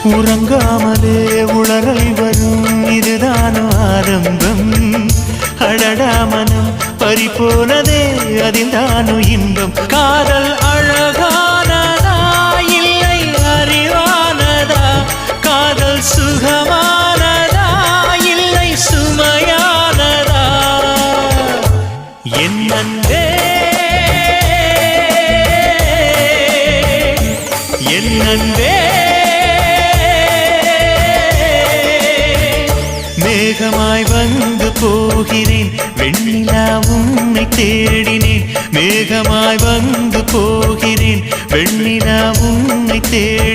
உறங்காமலே உளறல் வரும் இதுதானோ ஆரம்பம். அடடா மனம் பறிபோனதே அதில்தானோ இன்பம். காதல் அழகானதா இல்லை அறிவானதா? காதல் சுகமானதா இல்லை சுமையானதா? என் அன்பே என் அன்பே மேகமாய் வந்து போகிறேன் வெண்ணிலா உன்னை தேடினேன். மேகமாய் வந்து போகிறேன் வெண்ணிலா உன்னை தேடினேன்.